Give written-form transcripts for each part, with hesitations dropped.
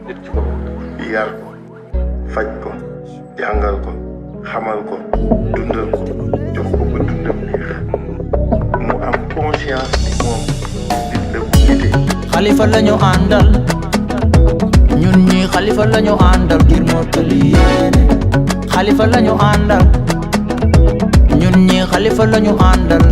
nit ki ko yar ko faj ko jàngal ko xamal ko dundal ko jox ko ba dundam neex mu am conscience ni moom nit la bu nite. Xalifa lañu àndal ñun ñi Xalifa lañu àndal ngir mottali yéene. Xalifa lañu àndal ñun ñi Xalifa lañu àndal.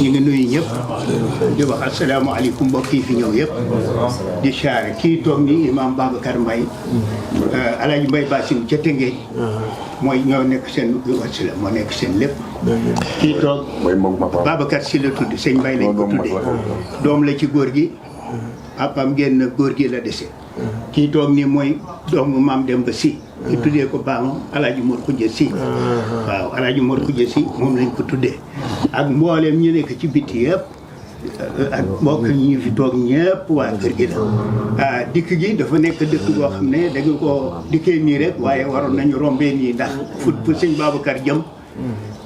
ñu ngi nuyu ñëpp di wax asalaamaaleykum mbokk yi fi ñëw yëpp di siyaare kii toog ni imam Babacar Mbaye Alaaji Mbaye Bassine ca Tëngéej mooy ñoo nekk seen wasila moo nekk seen lépp kii toog Babacar si la tudd sëñ Mbaye lañ ko tuddee doom la ci góor gi papam génn góor gi la dese kii toog nii mooy doomu maam Demba Si ñu tuddee ko baamam Alaaji Mor Xuja Si waaw Alaaji Mor Xuja Si moom lañ ko tuddee ak mbooleem ñu nekk ci biti yëpp ak mbokk ñi fi toog ñëpp waa kër gi la dikk gi dafa nekk dëkk boo xam ne da nga ko dikkee nii rek waaye waroon nañu rombee nii ndax fu sëñ Babacar jëm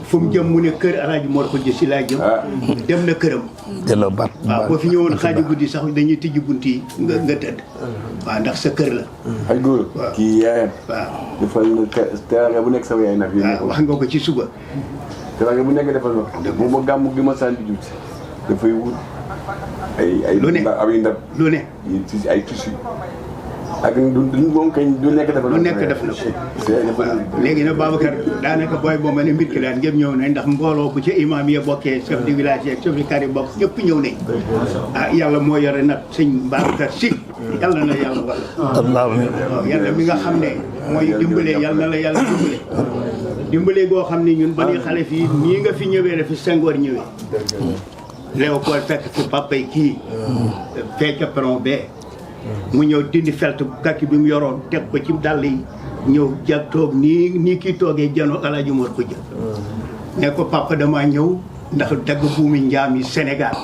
fu mu jëm mu ne kër Alaaji Mor Xuja Si laa jëm dem na këram waaw boo fi ñëwoon xaaju guddi sax dañuy tijji bunt yi nga tëdd waaw ndax sa kër la ay góor kii yaayam waaw defal na teraanga bu nekk sama yaay nag waaw wax nga ko ci suba teraanga bu nekk defal na moom ma gàmmu gi ma sànni jut dafay wut ay lu ne ay ndab lu ne ay tissu ak du moom kañ du nekk defal lu nekk def na ko léegi nag Babacar daanaka booy boo ma ne mbir ki daan ngeen ñëw nañ ndax mbooloo bu ca imam yi bokkee chef de village yeeg chef de quartier bokk ñëpp ñëw nañ yàlla moo yore nag sëñ Babacar Si yàlla na yàlla wala waaw yàlla mi nga xam ne mooy dimbalee yàlla na la yàlla dimbalee goo xam ne ñun ba ni xale fii nii nga fi ñëwee dafi Senghor ñëwee Léopold fekk fi papay kii fecca peron bee mu ñëw dindi felt kàkki bi mu yoroon teg ko ci dàll yi ñëw jag toog nii kii toogee janoo Alaaji Mor Xuja ne ko papa dama ñëw ndax dagg buumi njaam yi Sénégal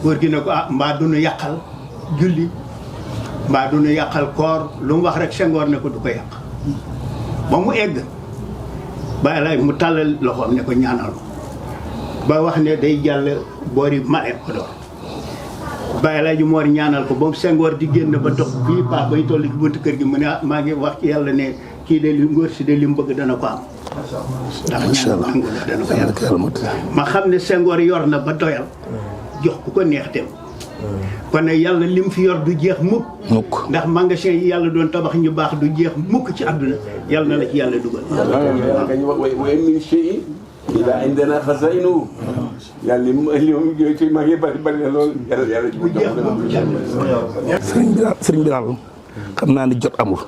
góor gi ne ko mbaa du nu yàqal julli mbaa du nu yàqal koor lu mu wax rek Senghor ne ko du ko yàq ba mu egg ba Alaaji mu tàllal loxoom ne ko ñaanal ko ba wax ne day jàll boori Malem Hodar Baye Alaaji Mor ñaanal ko ba mu Senghor di génn ba dox fii paa bay toll ci buntu kër gi mu ne maa ngi wax ci yàlla ne kii de li ngóor si de li mu bëgg dana ko am ndax ñaan dana ko yàlla ma xam ne Senghor yor na ba doyal jox ku ko neex dem kon nag yàlla lim fi yor du jeex mukk ndax magasin yi yàlla doon tabax ñu baax du jeex mukk ci àdduna yàlla na la ci yàlla dugal ila indana xasaynu yàlla li moom ci mag yi bari na lool yàlla bu sëriñ bi daal xam naa ni jot amul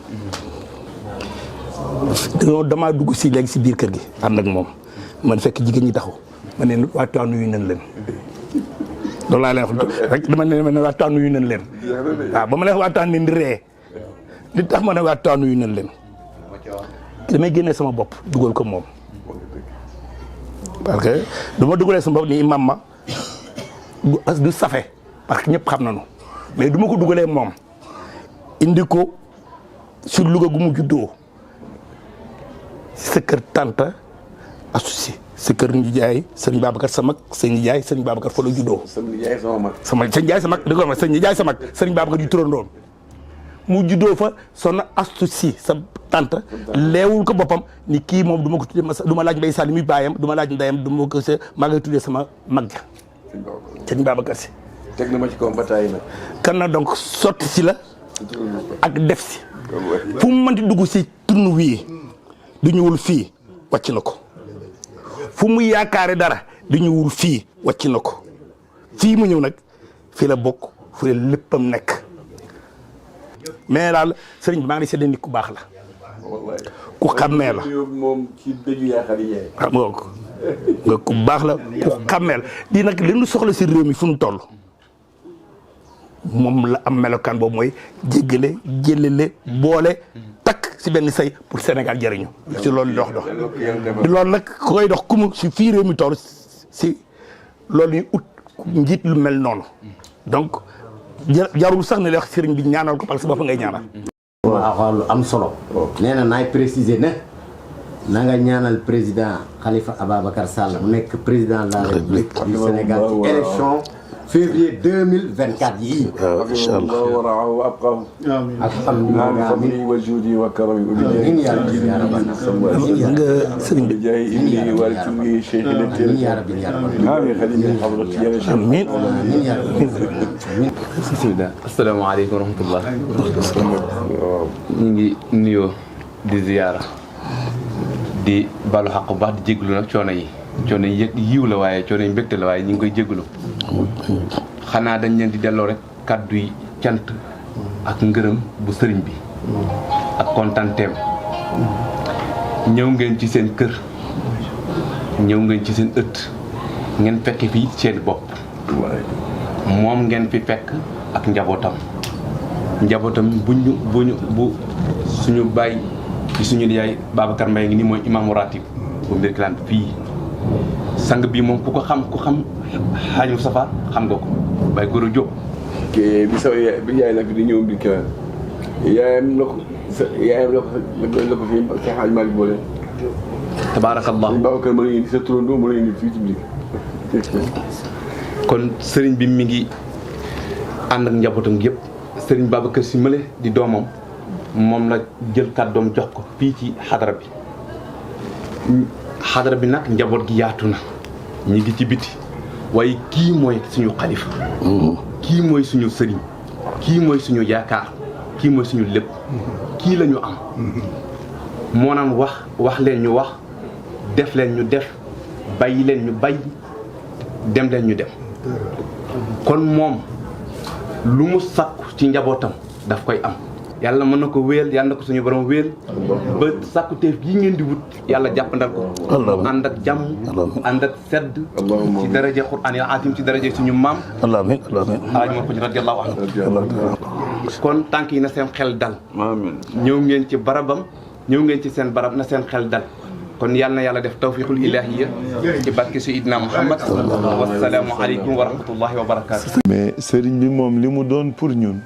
damaa dugg si léegi si biir kër gi ànd ak moom man fekk jigéen ñi taxaw ma ne waa Tiwaawan nuyu nañ leen loolu laa leen wax rek dama ne waa Tiwaawan nuyu nañ leen waaw ba ma leen waa Tiwaawan leen di ree li tax ma ne waa Tiwaawan nuyu nañ leen damay génnee sama bopp dugal ko moom parce que dama dugalee sama bopp ni imam ma du safe parce que ñëpp xam nañu mais du ma ko dugalee moom indi ko sur Louga gu mu juddoo sa kër tante associé sa kër Ndiaye sëñ Babacar sa mag sëñ Ndiaye sëñ Babacar fa la juddoo. sëñ Ndiaye sama mag. sëñ Ndiaye sa mag di ko wax sëñ Ndiaye sa mag sëñ Babacar ju turandoom mu juddoo fa son associé sa tante leewul ko boppam ni kii moom du ma ko tuddee du ma laaj Mbaye Sall mi baayam du ma laaj ndeyam du ma ko se maa ngi tuddee sama mag ja sëñ Babacar Si teg na ma ci kawam bataay nag. kan na donc sotti si la ak def si fu mu mënti dugg si tourne wii du ñëwul fii wàcc na ko fu mu yaakaare dara du ñëwul fii wàcc na ko fii mu ñëw nag fii la bokk fu la léppam nekk mais daal sëriñ bi maa ngi seetlu nit ku baax la ku xàmmee la moom ci dëju yaakaar yi xam nga ku baax la ku xàmmee la di nag li ñu soxla si réew mi fu mu toll moom la am melokaan boobu mooy jéggale jëlale boole takk si benn say pour Sénégal jëriñu si loolu dox di loolu nag koy dox ku mu si fii réew mi toll si loolu ñu ut njiit lu mel noonu donc jarul sax ne la wax sëriñ bi ñaanal ko parce que bopp ngay ñaanal. waaw lu am solo. nee na naay préciser ne na nga ñaanal président Khalifa Ababacar Sall mu nekk président de la République du Sénégal ci élection février 2024 yii. incha allah waraahu wa abqaahu. alhamdulilah amiin wa juudi wa karami. amiin yaa rabbi yaa rabbi. nga sëriñ bi. jaay ibni wal tungi cheikh amiin yaa rabbi yaa rabbi. amiin xadim xabrati ya cheikh. amiin amiin yaa rabbi. bismillah asalaamaaleykum wa rahmatullah. ñu ngi nuyoo di ziyaara di balu xaq bu baax di jégalu nag coono yi yiw la waaye coono yi mbégte la waaye ñu ngi koy jégalu xanaa dañ leen di delloo rek kàddu yi cant ak ngërëm bu sëriñ bi ak kontanteem ñëw ngeen ci seen kër ñëw ngeen ci seen ëtt ngeen fekke fii seen bopp moom ngeen fi fekk ak njabootam bu suñu bàyyi ci suñu yaay Babacar Mbaye ngi nii mooy imaamu ratib bu mbir kilaan fii sang bi moom ku xam xaaju safar xam nga ko Baye Gora Diop. bi sa yaay nag di ñëw mbir kilaan yaayam la ko fi Cheikh Hadj Malick boole. tabaarakallah Babacar ma la indi sa turandoo ma la indi fii ci biir. kon sëriñ bi mi ngi ànd ak njabootam yëpp sëriñ Babacar Sy Male di doomam moom la jël kàddoom jox ko fii ci xadara bi nag njaboot gi yaatu na ñi ngi ci biti waaye kii mooy suñu xalifa kii mooy suñu sëriñ kii mooy suñu yaakaar kii mooy suñu lépp kii la ñu am moo naan wax leen ñu wax def leen ñu def bàyyi leen ñu bàyyi dem leen ñu dem kon moom lu mu sakku ci njabootam daf koy am yàlla mën na ko wéyal yàlla na ko suñu borom wéyal ba sakku teef gi ngeen di wut yàlla jàppandal ko ànd ak jàmm ànd ak sedd ci daraja Qur'aan al azim ci daraja suñu maam amiin alaaj moo ko radiyallahu anhu kon tànk yi na seen xel dal ñëw ngeen ci barabam ñëw ngeen ci seen barab na seen xel dal kon yàlla na yàlla def tawfiqul ilahiyya ci barke Seydina Muhammad wasalaamu aleykum wa rahmatullahi wa barakaatu. mais sëriñ bi moom li mu doon pour ñun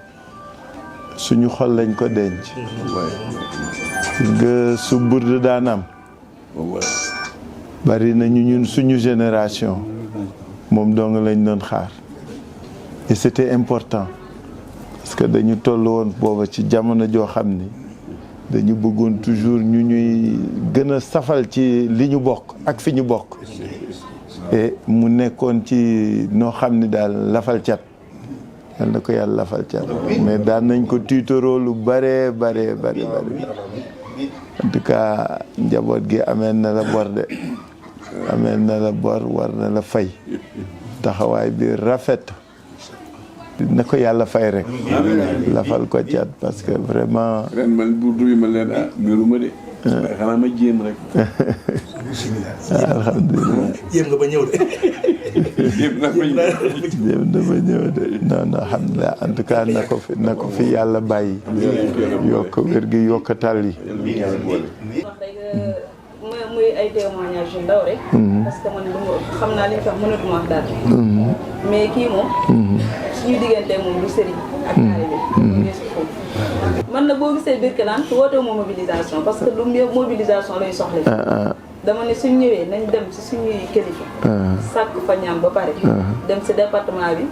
suñu xol lañ ko denc. nga su burd daan am bari nañu ñun suñu génération moom dong lañ doon xaar et c'était important parce que dañu toll woon booba ci jamono joo xam ni dañu bëggoon toujours ñu ñuy gën a safal ci li ñu bokk ak fi ñu bokk et mu nekkoon ci noo xam ni daal lafal cat yal na ko yàlla lafal cat mais daan nañ ko tiitaroo lu bare en tout cas njaboot gi ameen na la bor de ameen na la bor war na la fay taxawaay bi rafet na ko yàlla fay rek lafal ko cat parce que vraiment ren man burdu bi ma leen méruma de xanaa ma jéem rek alhamdulilah jéem nga ba ñëw de jéem na ba ñëw de non alhamdulilah en tout cas na ko fi yàlla bàyyi yokk wér gi yokk tal yi muy ay témoignage yu ndaw rek parce que man xam naa li ñu wax mënatuma wax dara mais kii moom suñu diggante moom du sëriñ ak taalibe man na boo gisee Birkelane woote moo mobilisation parce que lu mobilisation lay soxla dama ne suñ ñëwee nañ dem ci suñuy kilifa sàkk fa ñaan ba pare dem ci département bi